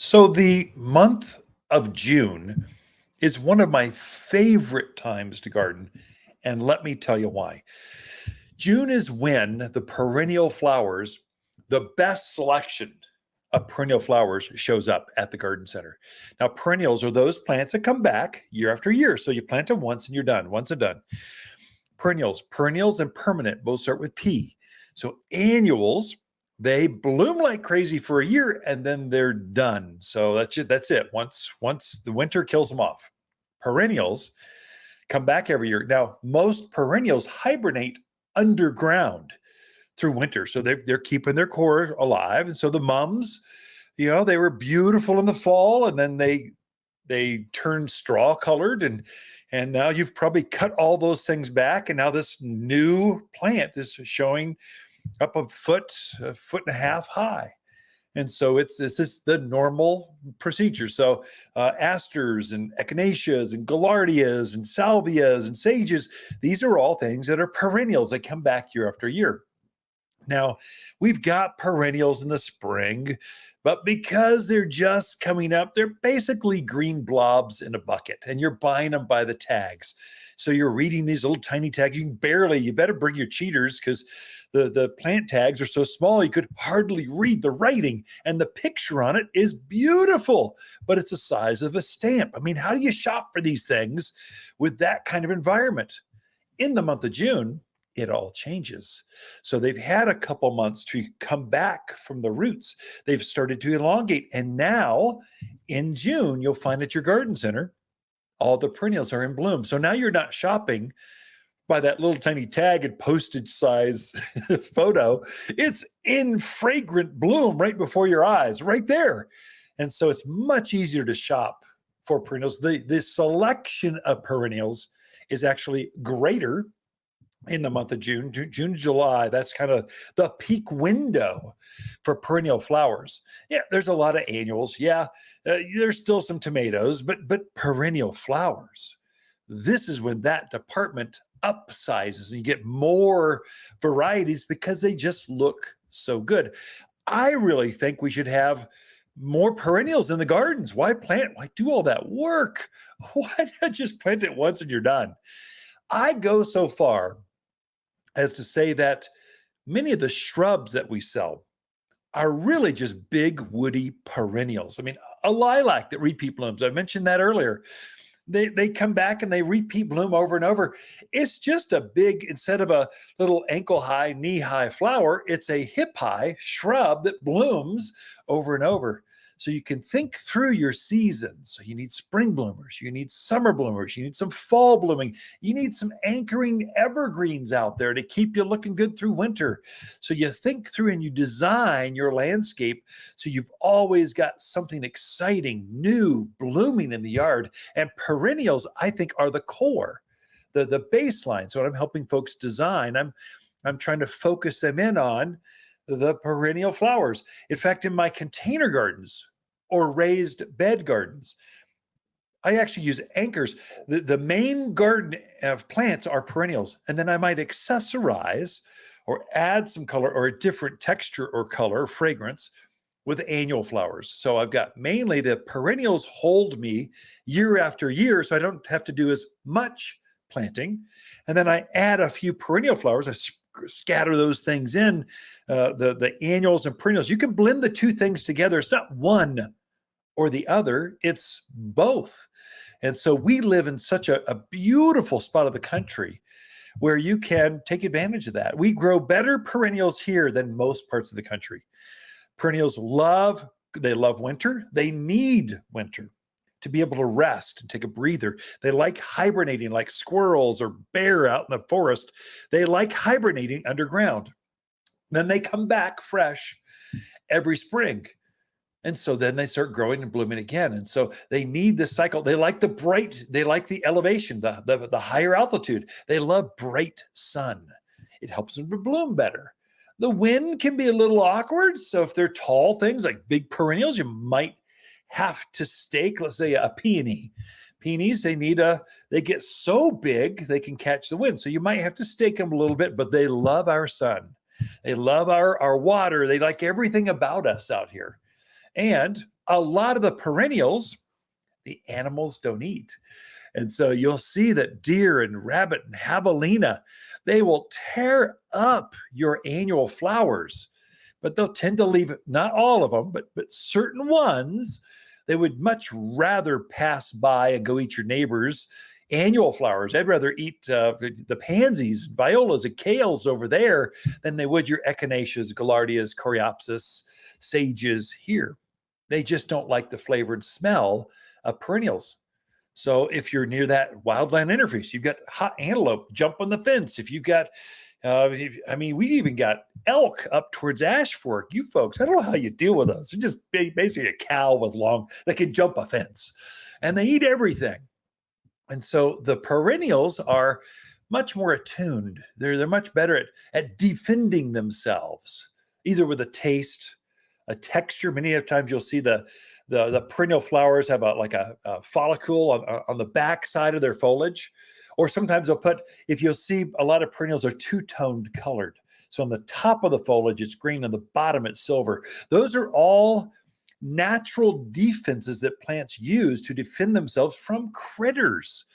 So the month of June is one of my favorite times to garden, and let me tell you why. June is when the perennial flowers, the best selection of perennial flowers shows up at the garden center. Now, perennials are those plants that come back year after year. So you plant them once and you're done, once and done. Perennials and permanent both start with P. So annuals, they bloom like crazy for a year and then they're done. So that's it. Once the winter kills them off. Perennials come back every year. Now, most perennials hibernate underground through winter. So they're keeping their core alive. And so the mums, they were beautiful in the fall and then they turned straw colored and now you've probably cut all those things back and now this new plant is showing up a foot and a half high. And so this is the normal procedure. So asters and echinaceas and gaillardias and salvias and sages, these are all things that are perennials that come back year after year. Now, we've got perennials in the spring, but because they're just coming up, they're basically green blobs in a bucket, and you're buying them by the tags. So you're reading these little tiny tags. You better bring your cheaters because the plant tags are so small you could hardly read the writing. And the picture on it is beautiful, but it's the size of a stamp. I mean, how do you shop for these things with that kind of environment? In the month of June, it all changes. So they've had a couple months to come back from the roots. They've started to elongate. And now in June, you'll find at your garden center, all the perennials are in bloom. So now you're not shopping by that little tiny tag and postage size photo. It's in fragrant bloom right before your eyes, right there. And so it's much easier to shop for perennials. The selection of perennials is actually greater in the month of June, July. That's kind of the peak window for perennial flowers. Yeah, there's a lot of annuals. Yeah, there's still some tomatoes, but perennial flowers. This is when that department upsizes and you get more varieties because they just look so good. I really think we should have more perennials in the gardens. Why do all that work? Why not just plant it once and you're done? I go so far as to say that many of the shrubs that we sell are really just big woody perennials. I mean, a lilac that repeat blooms, I mentioned that earlier. They come back and they repeat bloom over and over. It's just a big, instead of a little ankle high, knee high flower, it's a hip high shrub that blooms over and over. So you can think through your seasons. So you need spring bloomers, you need summer bloomers, you need some fall blooming, you need some anchoring evergreens out there to keep you looking good through winter. So you think through and you design your landscape so you've always got something exciting, new, blooming in the yard. And perennials, I think, are the core, the baseline. So when I'm helping folks design, I'm trying to focus them in on the perennial flowers. In fact, in my container gardens or raised bed gardens, I actually use anchors. The main garden of plants are perennials, and then I might accessorize or add some color or a different texture or color, fragrance with annual flowers. So I've got mainly the perennials hold me year after year, so I don't have to do as much planting. And then I add a few perennial flowers. I scatter those things in, the annuals and perennials. You can blend the two things together. It's not one or the other, it's both. And so we live in such a beautiful spot of the country where you can take advantage of that. We grow better perennials here than most parts of the country. Perennials love winter. They need winter to be able to rest and take a breather. They like hibernating like squirrels or bear out in the forest. They like hibernating underground. Then they come back fresh every spring. And so then they start growing and blooming again. And so they need this cycle. They like they like the elevation, the higher altitude. They love bright sun. It helps them to bloom better. The wind can be a little awkward. So if they're tall things like big perennials, you might have to stake, let's say, a peony. Peonies, they get so big they can catch the wind. So you might have to stake them a little bit, but they love our sun. They love our water. They like everything about us out here. And a lot of the perennials, the animals don't eat. And so you'll see that deer and rabbit and javelina, they will tear up your annual flowers, but they'll tend to leave, not all of them, but certain ones, they would much rather pass by and go eat your neighbor's annual flowers. I'd rather eat the pansies, violas, and kales over there than they would your echinaceas, gaillardias, coreopsis, sages here. They just don't like the flavored smell of perennials. So if you're near that wildland interface, you've got hot antelope, jump on the fence. If you've got, I mean, we even got elk up towards Ash Fork. You folks, I don't know how you deal with those. They're just basically a cow with long, they can jump a fence and they eat everything. And so the perennials are much more attuned. They're much better at defending themselves, either with a taste, a texture. Many of times you'll see the perennial flowers have a follicle on the back side of their foliage. Or sometimes they'll put, if you'll see, a lot of perennials are two-toned colored. So on the top of the foliage, it's green, on the bottom, it's silver. Those are all natural defenses that plants use to defend themselves from critters.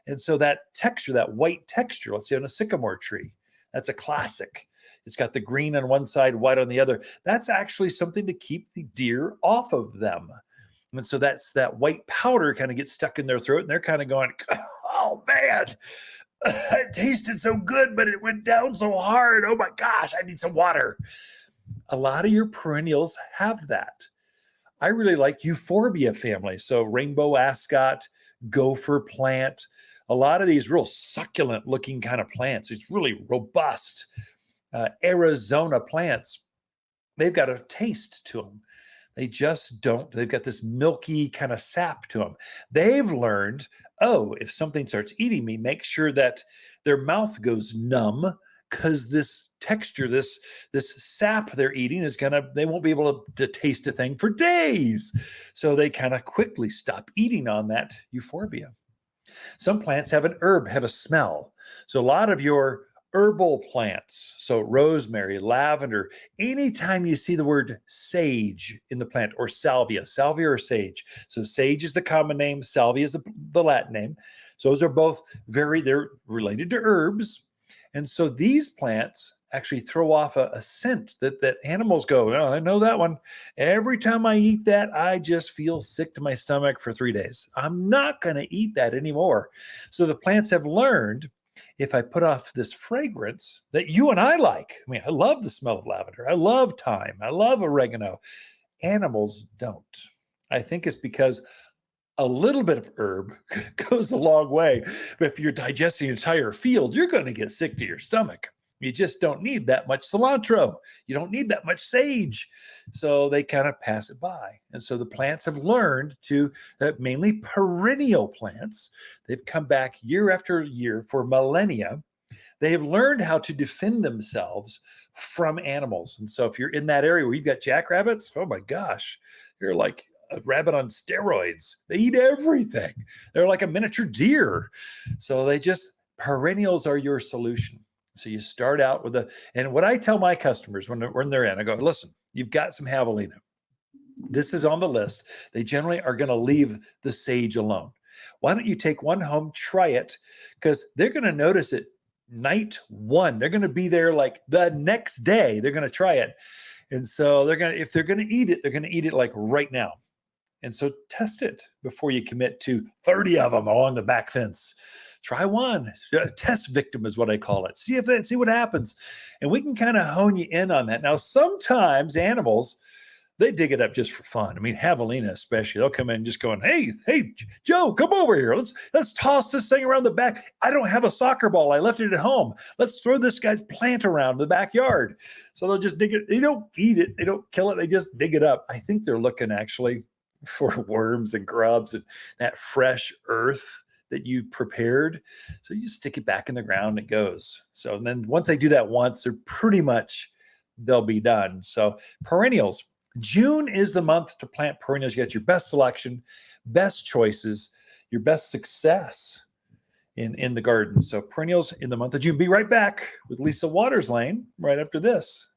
And so that texture, that white texture, let's say on a sycamore tree, that's a classic. It's got the green on one side, white on the other. That's actually something to keep the deer off of them. And so that's that white powder kind of gets stuck in their throat, and they're kind of going, oh man, it tasted so good, but it went down so hard. Oh my gosh, I need some water. A lot of your perennials have that. I really like euphorbia family. So rainbow ascot, gopher plant, a lot of these real succulent looking kind of plants. It's really robust. Arizona plants, they've got a taste to them. They just don't, they've got this milky kind of sap to them. They've learned, oh, if something starts eating me, make sure that their mouth goes numb, because this texture, this sap they're eating is they won't be able to taste a thing for days. So they kind of quickly stop eating on that euphorbia. Some plants have a smell. So a lot of your herbal plants, so rosemary, lavender, anytime you see the word sage in the plant, or salvia or sage. So sage is the common name, salvia is the Latin name. So those are both they're related to herbs. And so these plants actually throw off a scent that animals go, oh, I know that one. Every time I eat that, I just feel sick to my stomach for 3 days. I'm not going to eat that anymore. So the plants have learned, if I put off this fragrance that you and I like, I mean, I love the smell of lavender. I love thyme. I love oregano. Animals don't. I think it's because a little bit of herb goes a long way. But if you're digesting an entire field, you're going to get sick to your stomach. You just don't need that much cilantro. You don't need that much sage. So they kind of pass it by. And so the plants have learned to, mainly perennial plants, they've come back year after year for millennia. They have learned how to defend themselves from animals. And so if you're in that area where you've got jackrabbits, oh my gosh, you're like a rabbit on steroids. They eat everything. They're like a miniature deer. So perennials are your solution. So you start out with and what I tell my customers when they're in, I go, listen, you've got some javelina. This is on the list. They generally are going to leave the sage alone. Why don't you take one home, try it, because they're going to notice it night one. They're going to be there like the next day. They're going to try it. And so if they're going to eat it, they're going to eat it like right now. And so test it before you commit to 30 of them along the back fence. Try one. Test victim is what I call it. See what happens. And we can kind of hone you in on that. Now, sometimes animals, they dig it up just for fun. I mean, javelina especially, they'll come in just going, hey, Joe, come over here. Let's toss this thing around the back. I don't have a soccer ball. I left it at home. Let's throw this guy's plant around the backyard. So they'll just dig it. They don't eat it. They don't kill it. They just dig it up. I think they're looking actually for worms and grubs and that fresh earth that you prepared. So you stick it back in the ground, it goes. So then once they do that once, they'll be done. So perennials, June is the month to plant perennials. You get your best selection, best choices, your best success in the garden. So perennials in the month of June. Be right back with Lisa Waters Lane right after this.